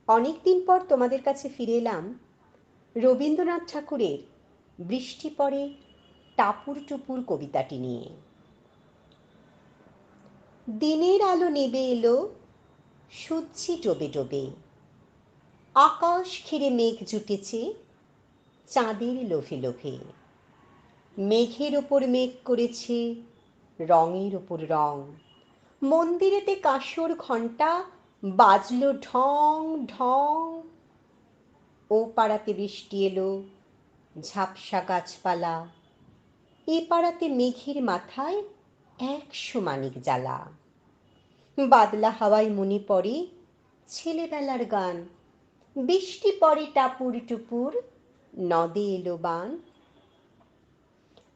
অনেকদিন পর তোমাদের কাছে ফিরে এলাম রবীন্দ্রনাথ ঠাকুরের বৃষ্টি পড়ে টাপুর টুপুর কবিতাটি নিয়ে। দিনের আলো নেবে এলো, সূর্যি ডোবে ডোবে, আকাশ ঘিরে মেঘ জুটেছে চাঁদের লোভে লোভে। মেঘের ওপর মেঘ করেছে রঙের ওপর রং, মন্দিরেতে কাঁসর ঘণ্টা বাজলো ঢং ঢং। ও পাড়াতে বৃষ্টি এলো, ঝাপসা গাছপালা, এ পাড়াতে মেঘের মাথায় 100 মানিক জ্বালা। বাদলা হাওয়ায় মনে পড়ে ছেলেবেলার গান, বৃষ্টি পড়ে টাপুর টুপুর, নদে এলো বান।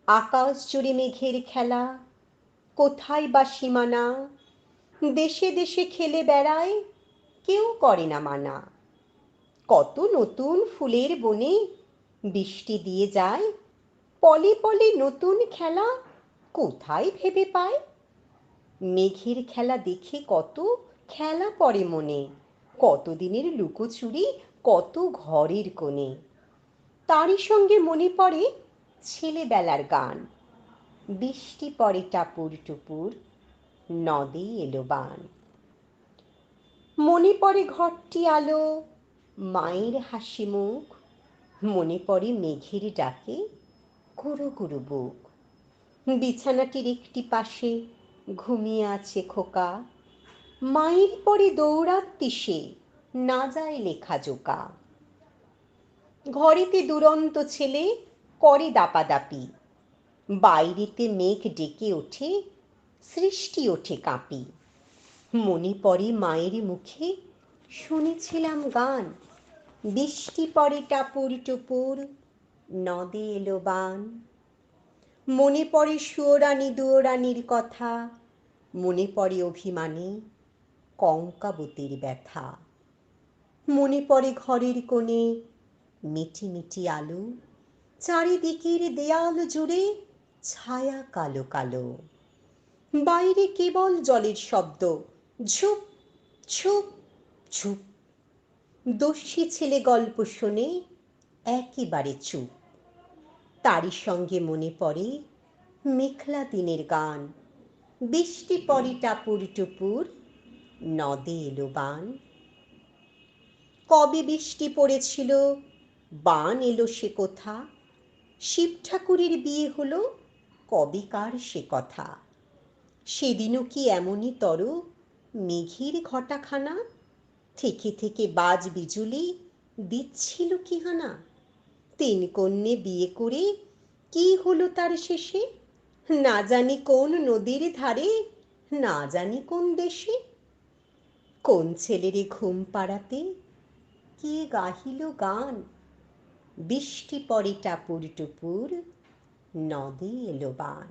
আকাশ জুড়ে মেঘের খেলা, কোথায় বা সীমানা, দেশে দেশে খেলে বেড়ায়, কেউ করে না মানা। কত নতুন ফুলের বনে বৃষ্টি দিয়ে যায়, পলে পলে নতুন খেলা কোথায় ভেবে পায়। মেঘের খেলা দেখে কত খেলা পড়ে মনে, কতদিনের লুকোচুরি কত ঘরের কোণে। তারই সঙ্গে মনে পড়ে ছেলেবেলার গান, বৃষ্টি পড়ে টাপুর টুপুর, নদে এলো বান। মনে পড়ে ঘরটি আলো, মায়ের হাসি মুখ, মনে পড়ে মেঘের ডাকে গুরু গুরু বুক। বিছানাটির একটি পাশে ঘুমিয়ে আছে খোকা, মায়ের পরে দৌড়াচ্ছি সে, না যায় লেখা জোকা। ঘরেতে দুরন্ত ছেলে করে দাপাদাপি, বাইরেতে মেঘ ডেকে ওঠে, সৃষ্টি ওঠে কাঁপি। মনে পড়ে মায়ের মুখে শুনেছিলাম গান, বৃষ্টি পড়ে টাপুর টুপুর, নদে এলো বান। মনে পড়ে সুয়োরানী দুয়োরানীর কথা, মনে পড়ে অভিমানে কঙ্কাবতীর ব্যথা। মনে পড়ে ঘরের কোণে মিটি মিটি আলো, চারিদিকের দেয়াল জুড়ে ছায়া কালো কালো। বাইরে কেবল জলের শব্দ, ঝুপ ঝুপ ঝুপ। দস্যি ছেলে গল্প শোনে একেবারে চুপ। তারই সঙ্গে মনে পড়ে মেঘলা দিনের গান, বৃষ্টি পড়ে টাপুর টুপুর, নদে এলো বান। কবে বৃষ্টি পড়েছিল, বান এলো সে কথা, শিব ঠাকুরের বিয়ে হলো কবেকার সে কথা। সেদিনও কি এমনই তর মেঘের ঘটাখানা, থেকে থেকে বাজ বিজুলি দিচ্ছিল কি হানা। 3 কন্যে বিয়ে করে কি হলো তার শেষে, না জানি কোন নদীর ধারে, না জানি কোন দেশে। কোন ছেলেরে ঘুম পাড়াতে কে গাহিল গান, বৃষ্টি পড়ে টাপুর টুপুর, নদে এলো বান।